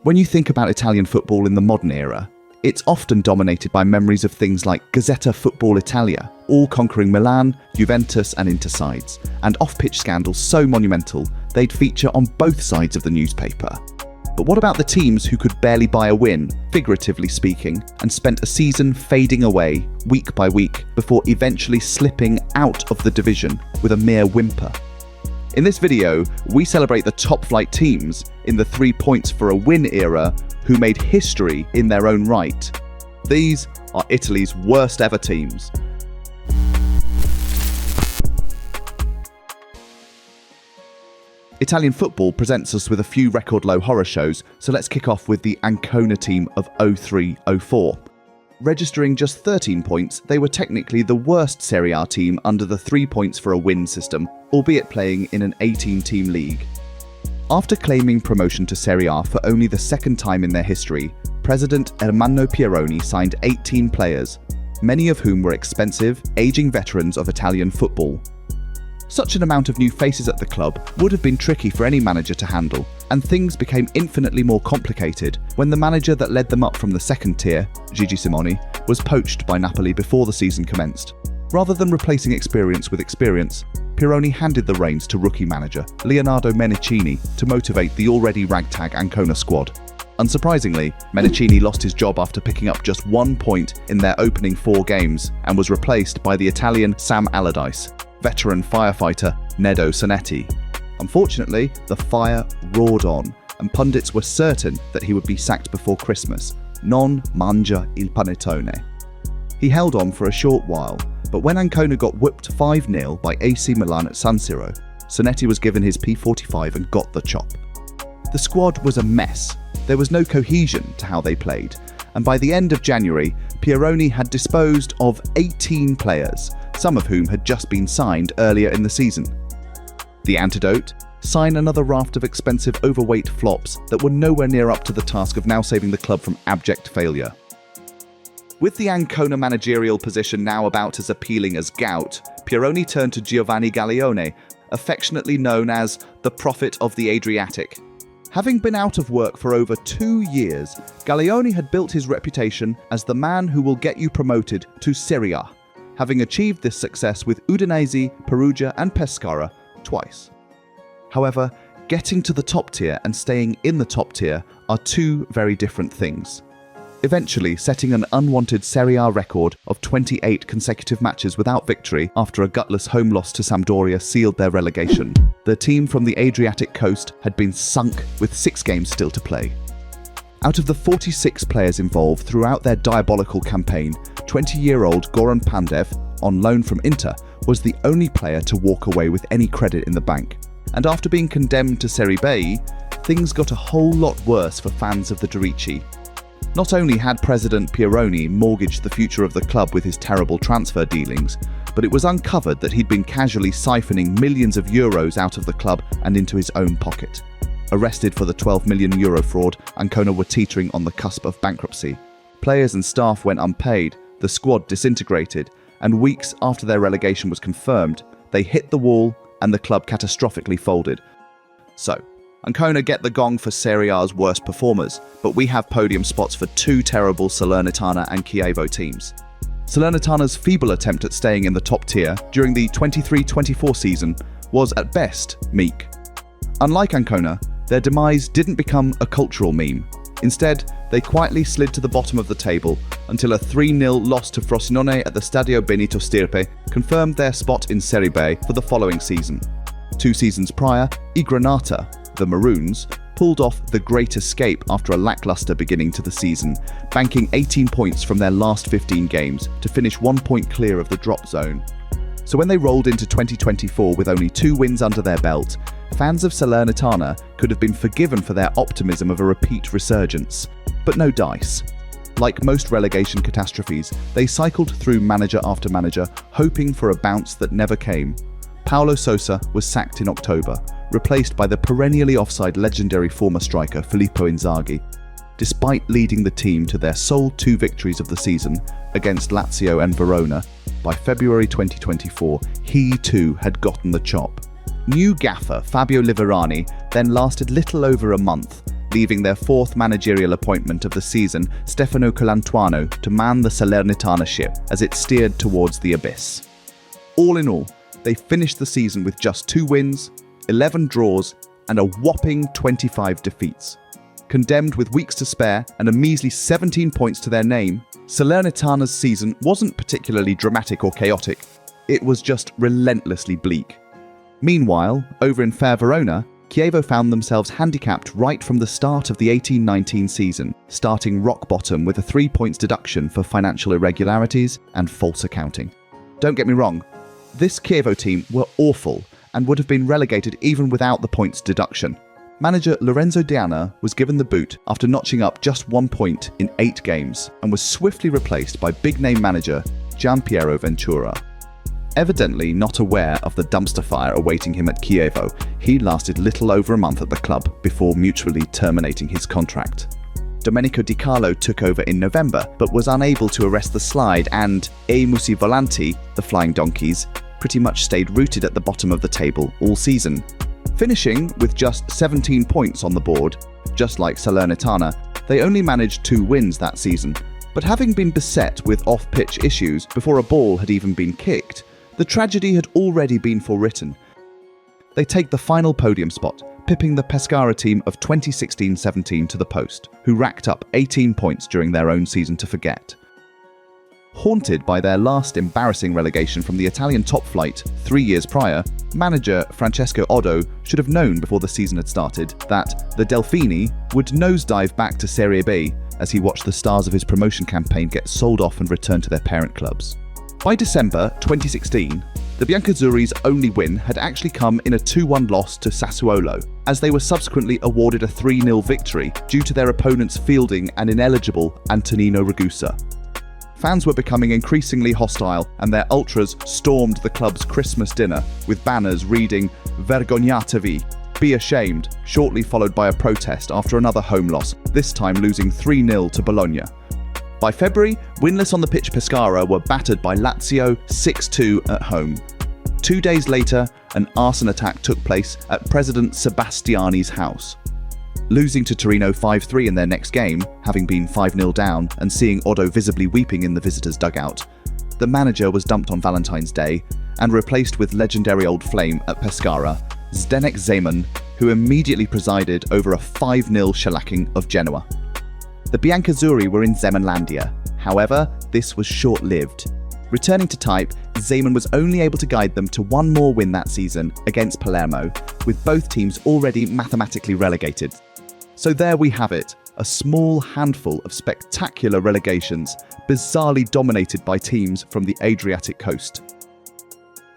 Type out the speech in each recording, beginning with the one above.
When you think about Italian football in the modern era, it's often dominated by memories of things like Gazzetta Football Italia, all-conquering Milan, Juventus and Inter sides, and off-pitch scandals so monumental they'd feature on both sides of the newspaper. But what about the teams who could barely buy a win, figuratively speaking, and spent a season fading away week by week before eventually slipping out of the division with a mere whimper? In this video, we celebrate the top-flight teams in the 3 points for a win era who made history in their own right. These are Italy's worst ever teams. Italian football presents us with a few record-low horror shows, so let's kick off with the Ancona team of 03-04. Registering just 13 points, they were technically the worst Serie A team under the 3 points for a win system, albeit playing in an 18-team league. After claiming promotion to Serie A for only the second time in their history, President Ermanno Pieroni signed 18 players, many of whom were expensive, aging veterans of Italian football. Such an amount of new faces at the club would have been tricky for any manager to handle, and things became infinitely more complicated when the manager that led them up from the second tier, Gigi Simoni, was poached by Napoli before the season commenced. Rather than replacing experience with experience, Pieroni handed the reins to rookie manager Leonardo Menichini to motivate the already ragtag Ancona squad. Unsurprisingly, Menichini lost his job after picking up just 1 point in their opening 4 games and was replaced by the Italian Sam Allardyce, veteran firefighter Nedo Sonetti. Unfortunately, the fire roared on, and pundits were certain that he would be sacked before Christmas. Non mangia il panettone. He held on for a short while, but when Ancona got whipped 5-0 by AC Milan at San Siro, Sonetti was given his P45 and got the chop. The squad was a mess. There was no cohesion to how they played, and by the end of January, Pieroni had disposed of 18 players, some of whom had just been signed earlier in the season. The antidote? Sign another raft of expensive overweight flops that were nowhere near up to the task of now saving the club from abject failure. With the Ancona managerial position now about as appealing as gout, Pieroni turned to Giovanni Galeone, affectionately known as the Prophet of the Adriatic. Having been out of work for over 2 years, Galeone had built his reputation as the man who will get you promoted to Serie A, having achieved this success with Udinese, Perugia and Pescara twice. However, getting to the top tier and staying in the top tier are two very different things. Eventually setting an unwanted Serie A record of 28 consecutive matches without victory after a gutless home loss to Sampdoria sealed their relegation, the team from the Adriatic coast had been sunk with 6 games still to play. Out of the 46 players involved throughout their diabolical campaign, 20-year-old Goran Pandev, on loan from Inter, was the only player to walk away with any credit in the bank. And after being condemned to Serie B, things got a whole lot worse for fans of the Dorici. Not only had President Pieroni mortgaged the future of the club with his terrible transfer dealings, but it was uncovered that he'd been casually siphoning millions of euros out of the club and into his own pocket. Arrested for the €12 million fraud, Ancona were teetering on the cusp of bankruptcy. Players and staff went unpaid, the squad disintegrated, and weeks after their relegation was confirmed, they hit the wall and the club catastrophically folded. So, Ancona get the gong for Serie A's worst performers, but we have podium spots for 2 terrible Salernitana and Chievo teams. Salernitana's feeble attempt at staying in the top tier during the 23-24 season was at best meek. Unlike Ancona, their demise didn't become a cultural meme. Instead, they quietly slid to the bottom of the table until a 3-0 loss to Frosinone at the Stadio Benito Stirpe confirmed their spot in Serie B for the following season. 2 seasons prior, I Granata, the Maroons, pulled off the great escape after a lackluster beginning to the season, banking 18 points from their last 15 games to finish 1 point clear of the drop zone. So when they rolled into 2024 with only 2 wins under their belt, fans of Salernitana could have been forgiven for their optimism of a repeat resurgence. But no dice. Like most relegation catastrophes, they cycled through manager after manager, hoping for a bounce that never came. Paulo Sousa was sacked in October, replaced by the perennially offside legendary former striker Filippo Inzaghi. Despite leading the team to their sole 2 victories of the season against Lazio and Verona, by February 2024, he too had gotten the chop. New gaffer Fabio Liverani then lasted little over a month, leaving their fourth managerial appointment of the season, Stefano Colantuono, to man the Salernitana ship as it steered towards the abyss. All in all, they finished the season with just 2 wins, 11 draws, and a whopping 25 defeats. Condemned with weeks to spare and a measly 17 points to their name, Salernitana's season wasn't particularly dramatic or chaotic. It was just relentlessly bleak. Meanwhile, over in fair Verona, Chievo found themselves handicapped right from the start of the 18-19 season, starting rock bottom with a 3 points deduction for financial irregularities and false accounting. Don't get me wrong, this Chievo team were awful and would have been relegated even without the points deduction. Manager Lorenzo Diana was given the boot after notching up just 1 point in 8 games and was swiftly replaced by big-name manager Gianpiero Ventura. Evidently not aware of the dumpster fire awaiting him at Chievo, he lasted little over a month at the club before mutually terminating his contract. Domenico Di Carlo took over in November but was unable to arrest the slide, and E Musi Volanti, the Flying Donkeys, pretty much stayed rooted at the bottom of the table all season. Finishing with just 17 points on the board, just like Salernitana, they only managed 2 wins that season, but having been beset with off-pitch issues before a ball had even been kicked, the tragedy had already been forewritten. They take the final podium spot, pipping the Pescara team of 2016-17 to the post, who racked up 18 points during their own season to forget. Haunted by their last embarrassing relegation from the Italian top flight 3 years prior, manager Francesco Oddo should have known before the season had started that the Delfini would nosedive back to Serie B as he watched the stars of his promotion campaign get sold off and return to their parent clubs. By December 2016, the Biancazzurri's only win had actually come in a 2-1 loss to Sassuolo, as they were subsequently awarded a 3-0 victory due to their opponents fielding an ineligible Antonino Ragusa. Fans were becoming increasingly hostile, and their ultras stormed the club's Christmas dinner with banners reading "Vergognatevi," "Be ashamed," shortly followed by a protest after another home loss, this time losing 3-0 to Bologna. By February, winless on the pitch Pescara were battered by Lazio 6-2 at home. 2 days later, an arson attack took place at President Sebastiani's house. Losing to Torino 5-3 in their next game, having been 5-0 down and seeing Oddo visibly weeping in the visitors' dugout, the manager was dumped on Valentine's Day and replaced with legendary old flame at Pescara, Zdeněk Zeman, who immediately presided over a 5-0 shellacking of Genoa. The Biancazzurri were in Zemanlandia. However, this was short-lived. Returning to type, Zeman was only able to guide them to 1 more win that season against Palermo, with both teams already mathematically relegated. So there we have it, a small handful of spectacular relegations, bizarrely dominated by teams from the Adriatic coast.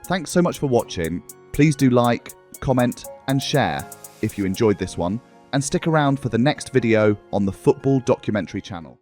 Thanks so much for watching. Please do like, comment and share if you enjoyed this one, and stick around for the next video on the Football Documentary channel.